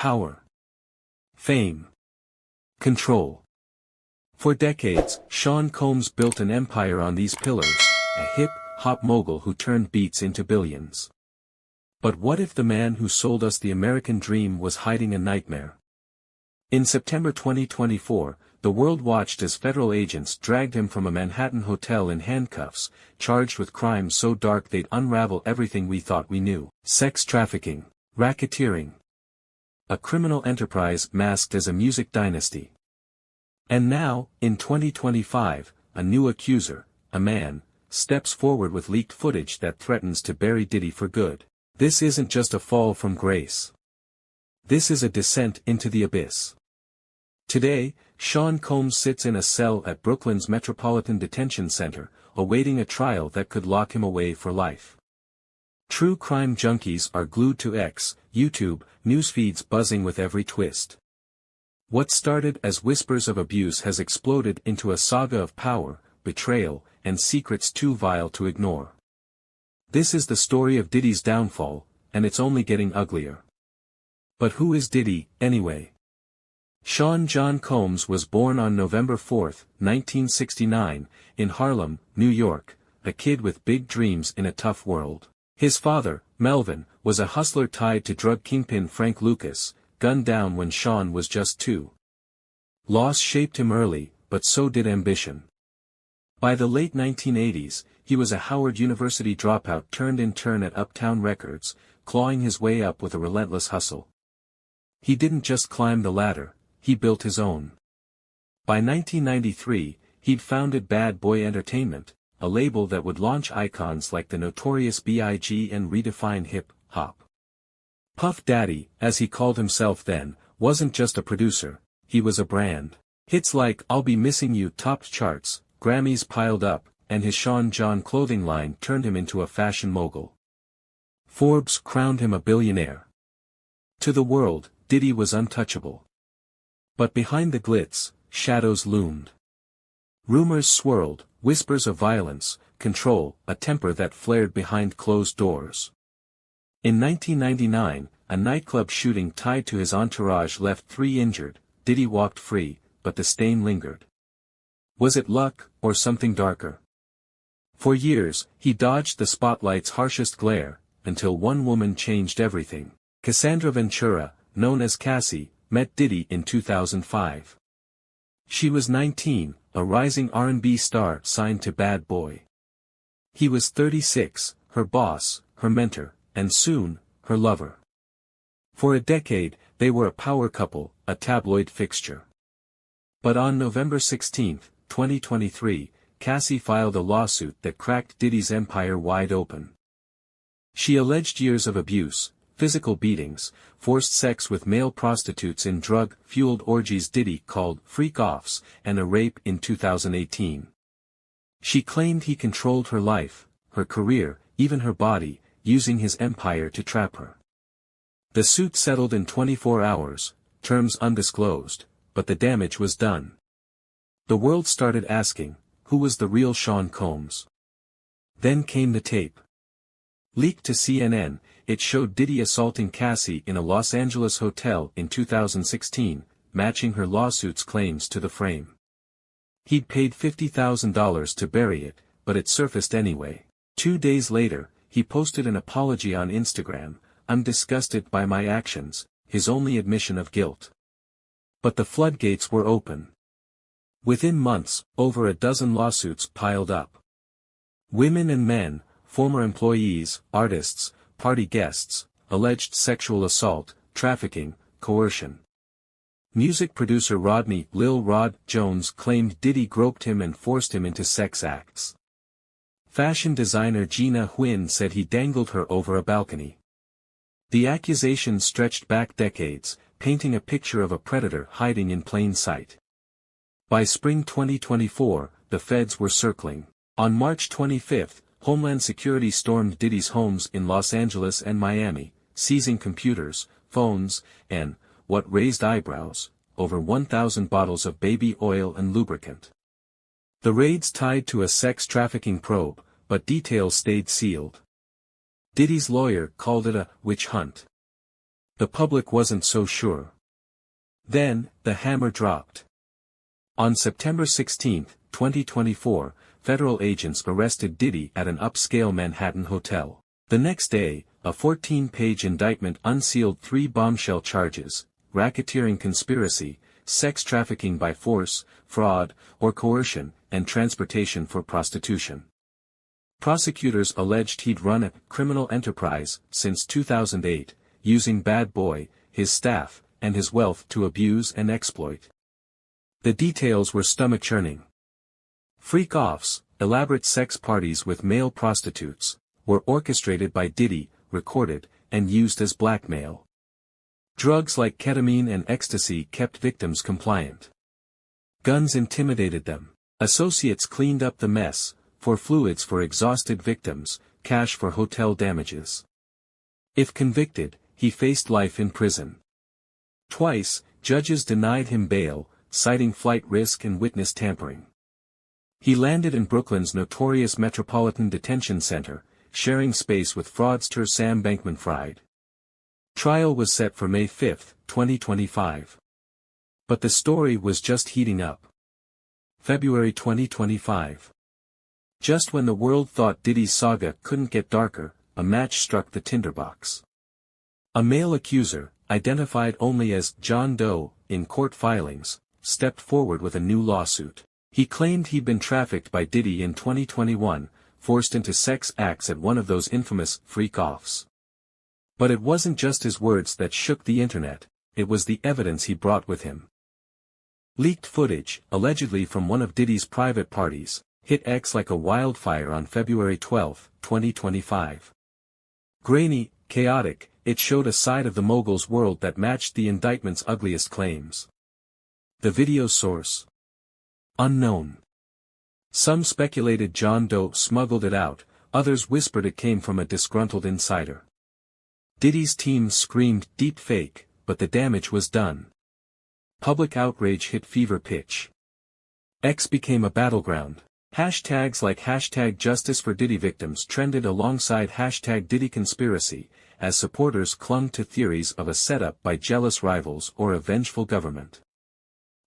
Power. Fame. Control. For decades, Sean Combs built an empire on these pillars, a hip-hop mogul who turned beats into billions. But what if the man who sold us the American dream was hiding a nightmare? In September 2024, the world watched as federal agents dragged him from a Manhattan hotel in handcuffs, charged with crimes so dark they'd unravel everything we thought we knew. Sex trafficking, racketeering. A criminal enterprise masked as a music dynasty. And now, in 2025, a new accuser, a man, steps forward with leaked footage that threatens to bury Diddy for good. This isn't just a fall from grace. This is a descent into the abyss. Today, Sean Combs sits in a cell at Brooklyn's Metropolitan Detention Center, awaiting a trial that could lock him away for life. True crime junkies are glued to X, YouTube, newsfeeds buzzing with every twist. What started as whispers of abuse has exploded into a saga of power, betrayal, and secrets too vile to ignore. This is the story of Diddy's downfall, and it's only getting uglier. But who is Diddy, anyway? Sean John Combs was born on November 4, 1969, in Harlem, New York, a kid with big dreams in a tough world. His father, Melvin, was a hustler tied to drug kingpin Frank Lucas, gunned down when Sean was just 2. Loss shaped him early, but so did ambition. By the late 1980s, he was a Howard University dropout turned intern at Uptown Records, clawing his way up with a relentless hustle. He didn't just climb the ladder, he built his own. By 1993, he'd founded Bad Boy Entertainment, a label that would launch icons like the Notorious B.I.G. and redefine hip-hop. Puff Daddy, as he called himself then, wasn't just a producer, he was a brand. Hits like I'll Be Missing You topped charts, Grammys piled up, and his Sean John clothing line turned him into a fashion mogul. Forbes crowned him a billionaire. To the world, Diddy was untouchable. But behind the glitz, shadows loomed. Rumors swirled, whispers of violence, control, a temper that flared behind closed doors. In 1999, a nightclub shooting tied to his entourage left 3 injured. Diddy walked free, but the stain lingered. Was it luck, or something darker? For years, he dodged the spotlight's harshest glare, until one woman changed everything. Cassandra Ventura, known as Cassie, met Diddy in 2005. She was 19, a rising R&B star signed to Bad Boy. He was 36, her boss, her mentor, and soon, her lover. For a decade, they were a power couple, a tabloid fixture. But on November 16, 2023, Cassie filed a lawsuit that cracked Diddy's empire wide open. She alleged years of abuse, physical beatings, forced sex with male prostitutes in drug-fueled orgies Diddy called freak-offs, and a rape in 2018. She claimed he controlled her life, her career, even her body, using his empire to trap her. The suit settled in 24 hours, terms undisclosed, but the damage was done. The world started asking, who was the real Sean Combs? Then came the tape. Leaked to CNN, it showed Diddy assaulting Cassie in a Los Angeles hotel in 2016, matching her lawsuit's claims to the frame. He'd paid $50,000 to bury it, but it surfaced anyway. 2 days later, he posted an apology on Instagram, "I'm disgusted by my actions," his only admission of guilt. But the floodgates were open. Within months, over a dozen lawsuits piled up. Women and men, former employees, artists, party guests, alleged sexual assault, trafficking, coercion. Music producer Rodney "Lil Rod" Jones claimed Diddy groped him and forced him into sex acts. Fashion designer Gina Huyn said he dangled her over a balcony. The accusations stretched back decades, painting a picture of a predator hiding in plain sight. By spring 2024, the feds were circling. On March 25, Homeland Security stormed Diddy's homes in Los Angeles and Miami, seizing computers, phones, and, what raised eyebrows, over 1,000 bottles of baby oil and lubricant. The raids tied to a sex trafficking probe, but details stayed sealed. Diddy's lawyer called it a witch hunt. The public wasn't so sure. Then, the hammer dropped. On September 16, 2024, federal agents arrested Diddy at an upscale Manhattan hotel. The next day, a 14-page indictment unsealed 3 bombshell charges: racketeering conspiracy, sex trafficking by force, fraud, or coercion, and transportation for prostitution. Prosecutors alleged he'd run a criminal enterprise since 2008, using Bad Boy, his staff, and his wealth to abuse and exploit. The details were stomach-churning. Freak-offs, elaborate sex parties with male prostitutes, were orchestrated by Diddy, recorded, and used as blackmail. Drugs like ketamine and ecstasy kept victims compliant. Guns intimidated them. Associates cleaned up the mess, for fluids for exhausted victims, cash for hotel damages. If convicted, he faced life in prison. Twice, judges denied him bail, citing flight risk and witness tampering. He landed in Brooklyn's notorious Metropolitan Detention Center, sharing space with fraudster Sam Bankman-Fried. Trial was set for May 5, 2025. But the story was just heating up. February 2025. Just when the world thought Diddy's saga couldn't get darker, a match struck the tinderbox. A male accuser, identified only as John Doe in court filings, stepped forward with a new lawsuit. He claimed he'd been trafficked by Diddy in 2021, forced into sex acts at one of those infamous freak-offs. But it wasn't just his words that shook the internet, it was the evidence he brought with him. Leaked footage, allegedly from one of Diddy's private parties, hit X like a wildfire on February 12, 2025. Grainy, chaotic, it showed a side of the mogul's world that matched the indictment's ugliest claims. The video source: unknown. Some speculated John Doe smuggled it out, others whispered it came from a disgruntled insider. Diddy's team screamed deep fake, but the damage was done. Public outrage hit fever pitch. X became a battleground. Hashtags like #Justice for Diddy victims trended alongside #Diddy conspiracy, as supporters clung to theories of a setup by jealous rivals or a vengeful government.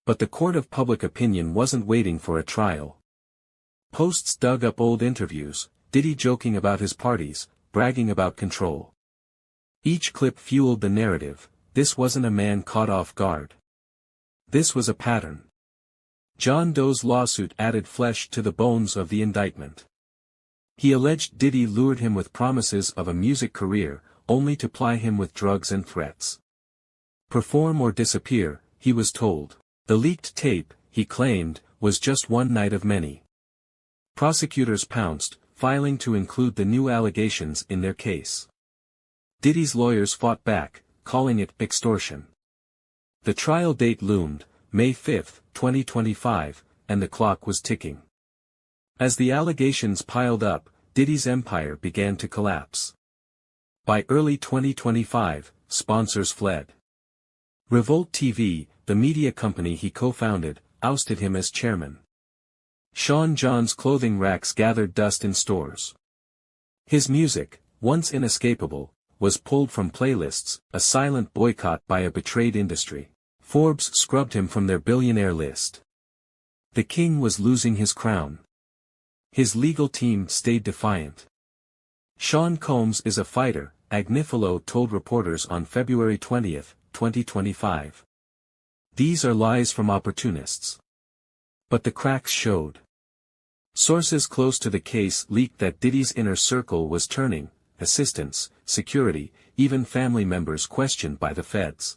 But the court of public opinion wasn't waiting for a trial. Posts dug up old interviews, Diddy joking about his parties, bragging about control. Each clip fueled the narrative: this wasn't a man caught off guard. This was a pattern. John Doe's lawsuit added flesh to the bones of the indictment. He alleged Diddy lured him with promises of a music career, only to ply him with drugs and threats. Perform or disappear, he was told. The leaked tape, he claimed, was just one night of many. Prosecutors pounced, filing to include the new allegations in their case. Diddy's lawyers fought back, calling it extortion. The trial date loomed, May 5, 2025, and the clock was ticking. As the allegations piled up, Diddy's empire began to collapse. By early 2025, sponsors fled. Revolt TV, the media company he co-founded, ousted him as chairman. Sean John's clothing racks gathered dust in stores. His music, once inescapable, was pulled from playlists, a silent boycott by a betrayed industry. Forbes scrubbed him from their billionaire list. The king was losing his crown. His legal team stayed defiant. Sean Combs is a fighter, Agnifilo told reporters on February 20, 2025. These are lies from opportunists. But the cracks showed. Sources close to the case leaked that Diddy's inner circle was turning, assistants, security, even family members questioned by the feds.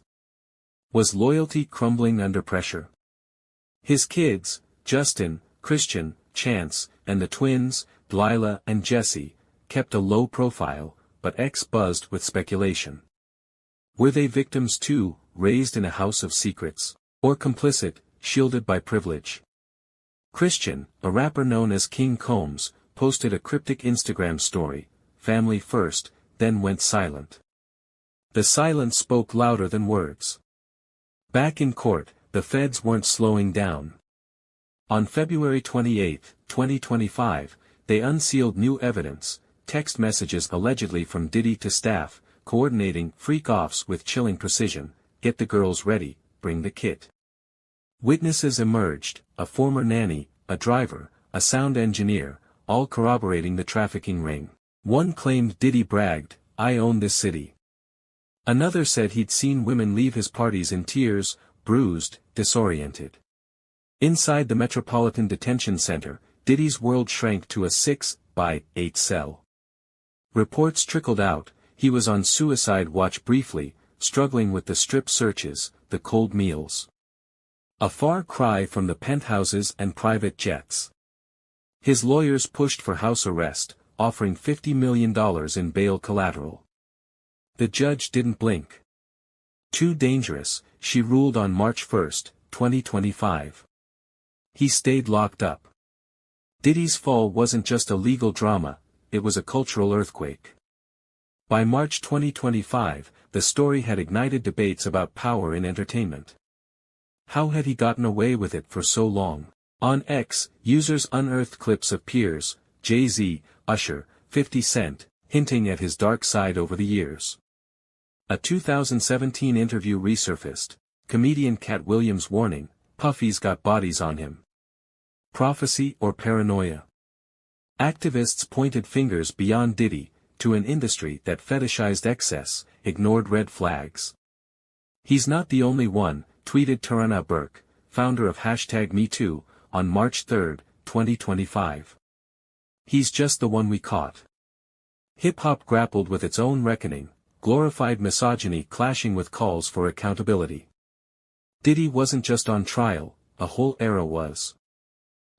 Was loyalty crumbling under pressure? His kids, Justin, Christian, Chance, and the twins, Delilah and Jesse, kept a low profile, but X buzzed with speculation. Were they victims too, raised in a house of secrets? Or complicit, shielded by privilege? Christian, a rapper known as King Combs, posted a cryptic Instagram story, "Family first," then went silent. The silence spoke louder than words. Back in court, the feds weren't slowing down. On February 28, 2025, they unsealed new evidence, text messages allegedly from Diddy to staff, coordinating freak-offs with chilling precision, get the girls ready, bring the kit. Witnesses emerged, a former nanny, a driver, a sound engineer, all corroborating the trafficking ring. One claimed Diddy bragged, "I own this city." Another said he'd seen women leave his parties in tears, bruised, disoriented. Inside the Metropolitan Detention Center, Diddy's world shrank to a 6-by-8 cell. Reports trickled out, he was on suicide watch briefly, struggling with the strip searches, the cold meals. A far cry from the penthouses and private jets. His lawyers pushed for house arrest, offering $50 million in bail collateral. The judge didn't blink. Too dangerous, she ruled on March 1, 2025. He stayed locked up. Diddy's fall wasn't just a legal drama, it was a cultural earthquake. By March 2025, the story had ignited debates about power in entertainment. How had he gotten away with it for so long? On X, users unearthed clips of peers, Jay-Z, Usher, 50 Cent, hinting at his dark side over the years. A 2017 interview resurfaced, comedian Cat Williams warning, Puffy's got bodies on him. Prophecy or paranoia? Activists pointed fingers beyond Diddy, to an industry that fetishized excess, ignored red flags. He's not the only one, tweeted Tarana Burke, founder of #MeToo, on March 3, 2025. He's just the one we caught. Hip-hop grappled with its own reckoning, glorified misogyny clashing with calls for accountability. Diddy wasn't just on trial, a whole era was.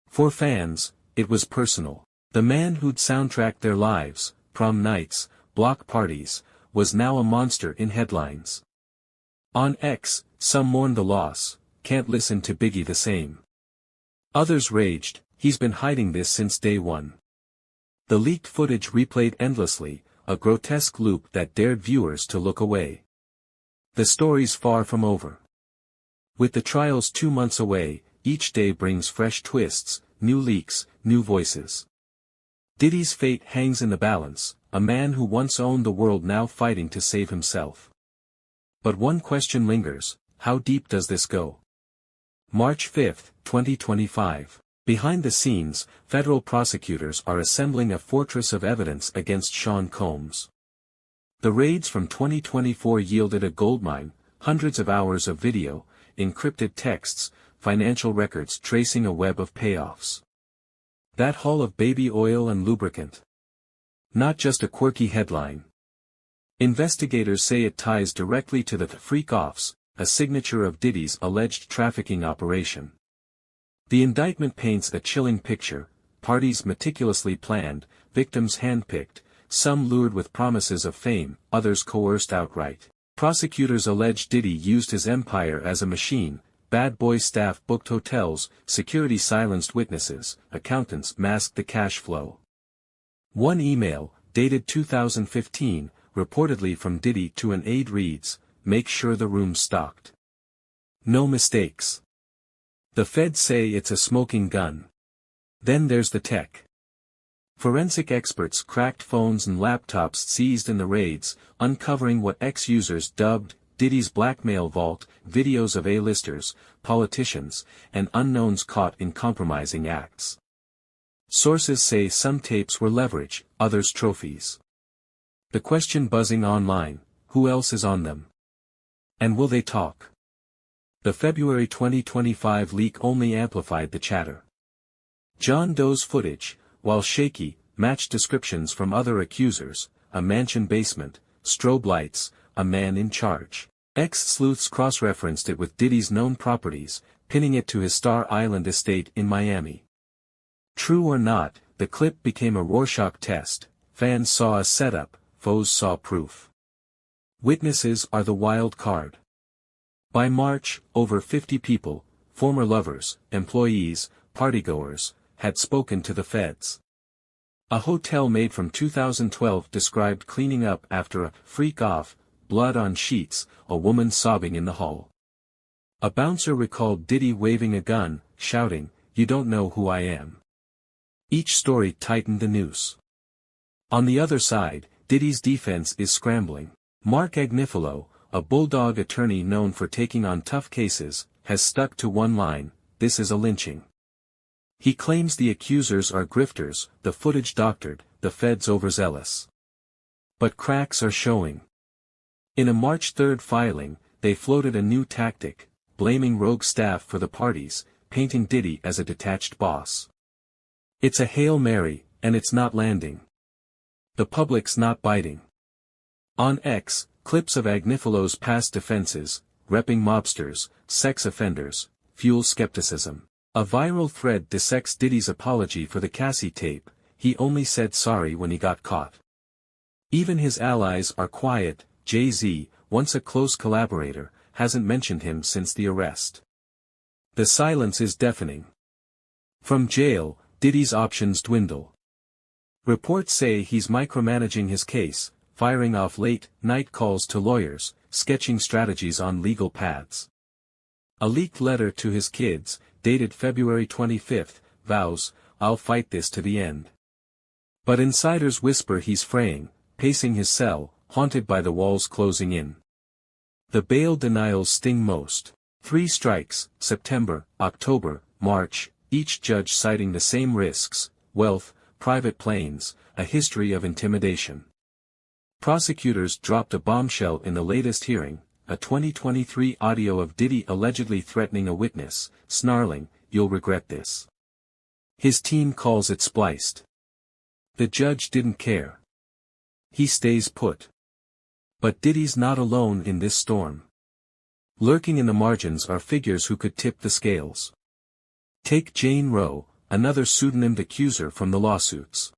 For fans, it was personal. The man who'd soundtracked their lives, prom nights, block parties, was now a monster in headlines. On X, some mourned the loss, can't listen to Biggie the same. Others raged, he's been hiding this since day one. The leaked footage replayed endlessly, a grotesque loop that dared viewers to look away. The story's far from over. With the trials 2 months away, each day brings fresh twists, new leaks, new voices. Diddy's fate hangs in the balance, a man who once owned the world now fighting to save himself. But one question lingers, how deep does this go? March 5, 2025. Behind the scenes, federal prosecutors are assembling a fortress of evidence against Sean Combs. The raids from 2024 yielded a goldmine, hundreds of hours of video, encrypted texts, financial records tracing a web of payoffs. That haul of baby oil and lubricant. Not just a quirky headline. Investigators say it ties directly to the freak-offs, a signature of Diddy's alleged trafficking operation. The indictment paints a chilling picture, parties meticulously planned, victims handpicked, some lured with promises of fame, others coerced outright. Prosecutors allege Diddy used his empire as a machine, bad boy staff booked hotels, security silenced witnesses, accountants masked the cash flow. One email, dated 2015, reportedly from Diddy to an aide reads, "Make sure the room's stocked. No mistakes." The feds say it's a smoking gun. Then there's the tech. Forensic experts cracked phones and laptops seized in the raids, uncovering what ex-users dubbed Diddy's blackmail vault, videos of A-listers, politicians, and unknowns caught in compromising acts. Sources say some tapes were leverage, others trophies. The question buzzing online, who else is on them? And will they talk? The February 2025 leak only amplified the chatter. John Doe's footage, while shaky, matched descriptions from other accusers, a mansion basement, strobe lights, a man in charge. Ex-sleuths cross-referenced it with Diddy's known properties, pinning it to his Star Island estate in Miami. True or not, the clip became a Rorschach test, fans saw a setup, foes saw proof. Witnesses are the wild card. By March, over 50 people, former lovers, employees, partygoers, had spoken to the feds. A hotel maid from 2012 described cleaning up after a freak-off, blood on sheets, a woman sobbing in the hall. A bouncer recalled Diddy waving a gun, shouting, "You don't know who I am." Each story tightened the noose. On the other side, Diddy's defense is scrambling. Mark Agnifilo, a bulldog attorney known for taking on tough cases, has stuck to one line: this is a lynching. He claims the accusers are grifters, the footage doctored, the feds overzealous. But cracks are showing. In a March 3 filing, they floated a new tactic, blaming rogue staff for the parties, painting Diddy as a detached boss. It's a Hail Mary, and it's not landing. The public's not biting. On X, clips of Agnifilo's past defenses, repping mobsters, sex offenders, fuel skepticism. A viral thread dissects Diddy's apology for the Cassie tape: he only said sorry when he got caught. Even his allies are quiet. Jay-Z, once a close collaborator, hasn't mentioned him since the arrest. The silence is deafening. From jail, Diddy's options dwindle. Reports say he's micromanaging his case, firing off late-night calls to lawyers, sketching strategies on legal paths. A leaked letter to his kids, dated February 25, vows, "I'll fight this to the end." But insiders whisper he's fraying, pacing his cell, haunted by the walls closing in. The bail denials sting most. 3 strikes, September, October, March, each judge citing the same risks: wealth, private planes, a history of intimidation. Prosecutors dropped a bombshell in the latest hearing, a 2023 audio of Diddy allegedly threatening a witness, snarling, "You'll regret this." His team calls it spliced. The judge didn't care. He stays put. But Diddy's not alone in this storm. Lurking in the margins are figures who could tip the scales. Take Jane Roe, another pseudonymed accuser from the lawsuits.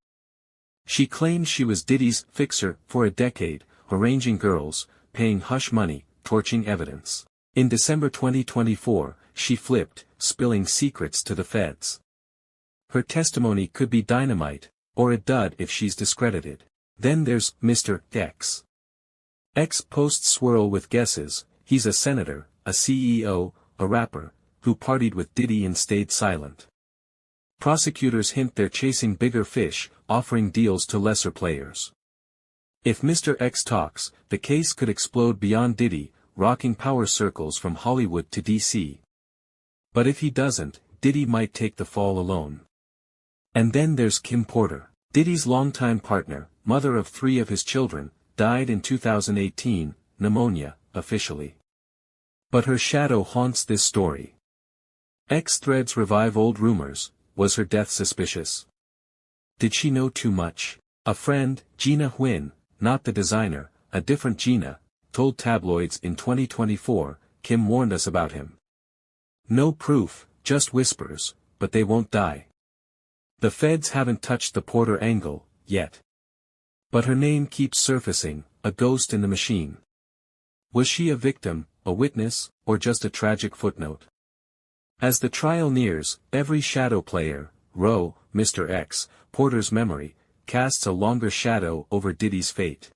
She claimed she was Diddy's fixer for a decade, arranging girls, paying hush money, torching evidence. In December 2024, she flipped, spilling secrets to the feds. Her testimony could be dynamite, or a dud if she's discredited. Then there's Mr. X. X posts swirl with guesses: he's a senator, a CEO, a rapper, who partied with Diddy and stayed silent. Prosecutors hint they're chasing bigger fish, offering deals to lesser players. If Mr. X talks, the case could explode beyond Diddy, rocking power circles from Hollywood to DC. But if he doesn't, Diddy might take the fall alone. And then there's Kim Porter. Diddy's longtime partner, mother of 3 of his children, died in 2018, pneumonia, officially. But her shadow haunts this story. X threads revive old rumors: was her death suspicious? Did she know too much? A friend, Gina Huynh, not the designer, a different Gina, told tabloids in 2024, Kim warned us about him. No proof, just whispers, but they won't die. The feds haven't touched the Porter angle, yet. But her name keeps surfacing, a ghost in the machine. Was she a victim, a witness, or just a tragic footnote? As the trial nears, every shadow player, Roe, Mr. X, Porter's memory, casts a longer shadow over Diddy's fate.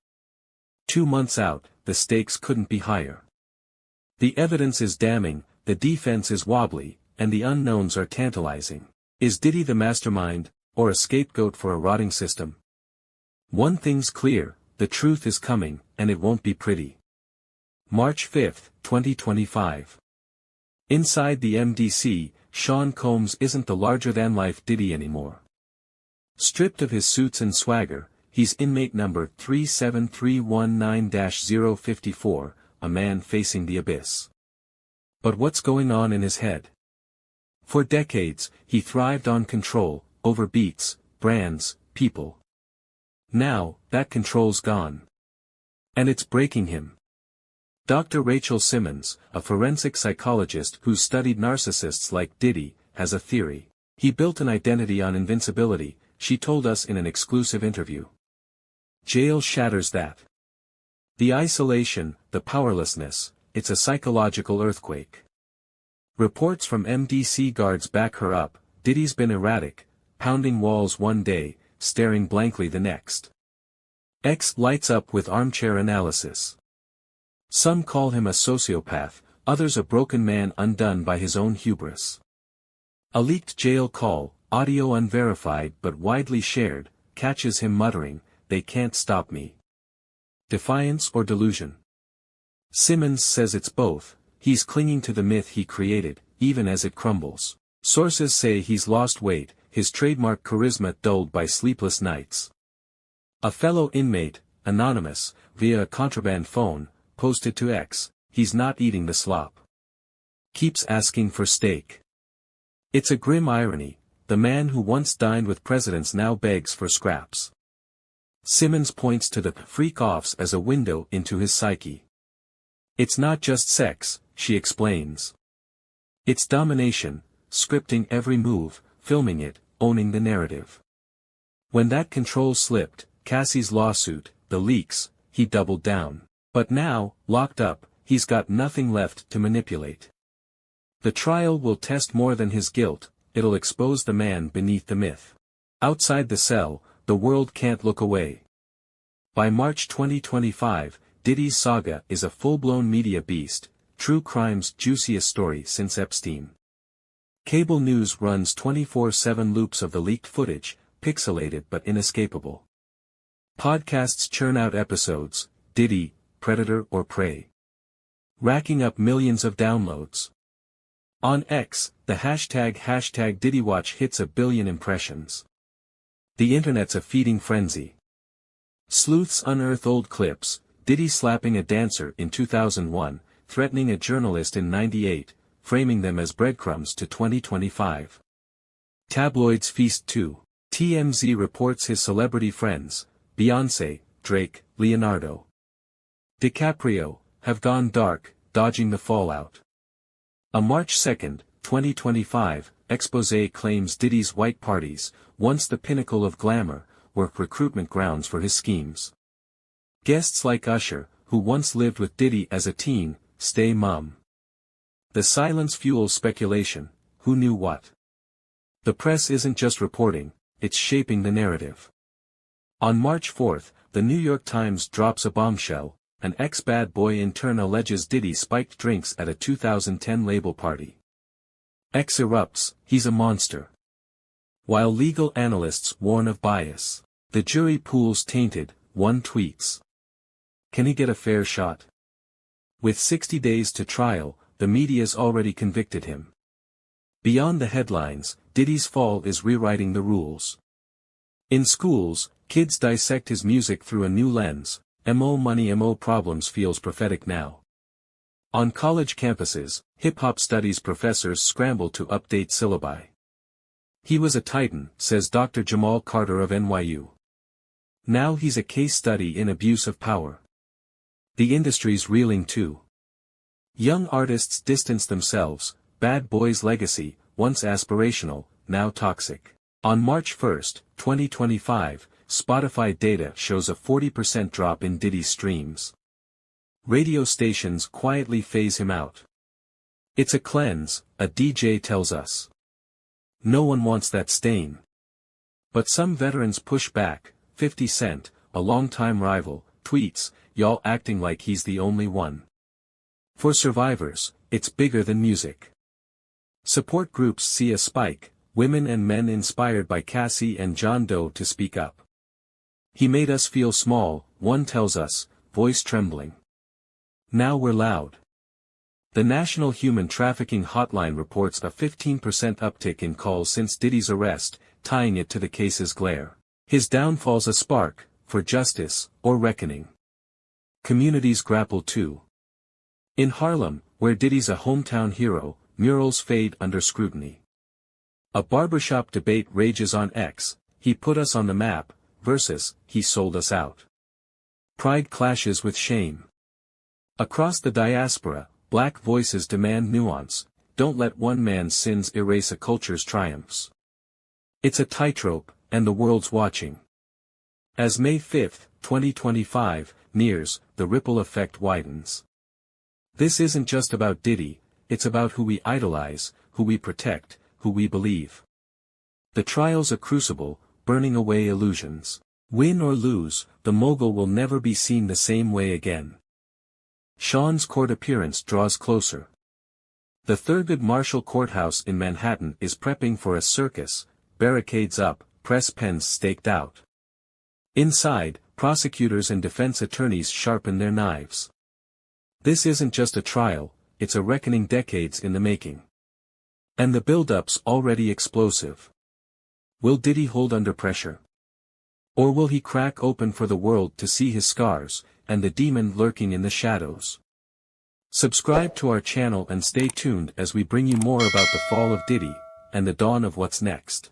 2 months out, the stakes couldn't be higher. The evidence is damning, the defense is wobbly, and the unknowns are tantalizing. Is Diddy the mastermind, or a scapegoat for a rotting system? One thing's clear: the truth is coming, and it won't be pretty. March 5, 2025. Inside the MDC, Sean Combs isn't the larger-than-life Diddy anymore. Stripped of his suits and swagger, he's inmate number 37319-054, a man facing the abyss. But what's going on in his head? For decades, he thrived on control, over beats, brands, people. Now, that control's gone. And it's breaking him. Dr. Rachel Simmons, a forensic psychologist who's studied narcissists like Diddy, has a theory. He built an identity on invincibility, she told us in an exclusive interview. Jail shatters that. The isolation, the powerlessness, it's a psychological earthquake. Reports from MDC guards back her up. Diddy's been erratic, pounding walls one day, staring blankly the next. X lights up with armchair analysis. Some call him a sociopath, others a broken man undone by his own hubris. A leaked jail call, audio unverified but widely shared, catches him muttering, "They can't stop me." Defiance or delusion? Simmons says it's both. He's clinging to the myth he created, even as it crumbles. Sources say he's lost weight, his trademark charisma dulled by sleepless nights. A fellow inmate, anonymous, via a contraband phone, posted to X, "He's not eating the slop. Keeps asking for steak." It's a grim irony, the man who once dined with presidents now begs for scraps. Simmons points to the freak-offs as a window into his psyche. It's not just sex, she explains. It's domination, scripting every move, filming it, owning the narrative. When that control slipped, Cassie's lawsuit, the leaks, he doubled down. But now, locked up, he's got nothing left to manipulate. The trial will test more than his guilt, it'll expose the man beneath the myth. Outside the cell, the world can't look away. By March 2025, Diddy's saga is a full-blown media beast, true crime's juiciest story since Epstein. Cable news runs 24/7 loops of the leaked footage, pixelated but inescapable. Podcasts churn out episodes, Diddy, Predator or Prey, racking up millions of downloads. On X, the hashtag #DiddyWatch hits 1 billion impressions. The internet's a feeding frenzy. Sleuths unearth old clips, Diddy slapping a dancer in 2001, threatening a journalist in '98, framing them as breadcrumbs to 2025. Tabloids feast too. TMZ reports his celebrity friends, Beyoncé, Drake, Leonardo DiCaprio, have gone dark, dodging the fallout. A March 2, 2025, exposé claims Diddy's white parties, once the pinnacle of glamour, were recruitment grounds for his schemes. Guests like Usher, who once lived with Diddy as a teen, stay mum. The silence fuels speculation, who knew what? The press isn't just reporting, it's shaping the narrative. On March 4, the New York Times drops a bombshell. An ex-bad boy intern alleges Diddy spiked drinks at a 2010 label party. X erupts, he's a monster. While legal analysts warn of bias, the jury pool's tainted, one tweets. Can he get a fair shot? With 60 days to trial, the media's already convicted him. Beyond the headlines, Diddy's fall is rewriting the rules. In schools, kids dissect his music through a new lens. Mo money mo problems feels prophetic now. On college campuses, hip-hop studies professors scramble to update syllabi. He was a titan, says Dr. Jamal Carter of NYU. Now he's a case study in abuse of power. The industry's reeling too. Young artists distance themselves, Bad Boy's legacy, once aspirational, now toxic. On March 1, 2025, Spotify data shows a 40% drop in Diddy's streams. Radio stations quietly phase him out. It's a cleanse, a DJ tells us. No one wants that stain. But some veterans push back. 50 Cent, a longtime rival, tweets, "Y'all acting like he's the only one." For survivors, it's bigger than music. Support groups see a spike, women and men inspired by Cassie and John Doe to speak up. He made us feel small, one tells us, voice trembling. Now we're loud. The National Human Trafficking Hotline reports a 15% uptick in calls since Diddy's arrest, tying it to the case's glare. His downfall's a spark, for justice, or reckoning. Communities grapple too. In Harlem, where Diddy's a hometown hero, murals fade under scrutiny. A barbershop debate rages on X, he put us on the map, versus, he sold us out. Pride clashes with shame. Across the diaspora, black voices demand nuance, don't let one man's sins erase a culture's triumphs. It's a tightrope, and the world's watching. As May 5, 2025, nears, the ripple effect widens. This isn't just about Diddy, it's about who we idolize, who we protect, who we believe. The trial's a crucible, burning away illusions. Win or lose, the mogul will never be seen the same way again. Sean's court appearance draws closer. The Thurgood Marshall Courthouse in Manhattan is prepping for a circus, barricades up, press pens staked out. Inside, prosecutors and defense attorneys sharpen their knives. This isn't just a trial, it's a reckoning decades in the making. And the build-up's already explosive. Will Diddy hold under pressure? Or will he crack open for the world to see his scars, and the demon lurking in the shadows? Subscribe to our channel and stay tuned as we bring you more about the fall of Diddy, and the dawn of what's next.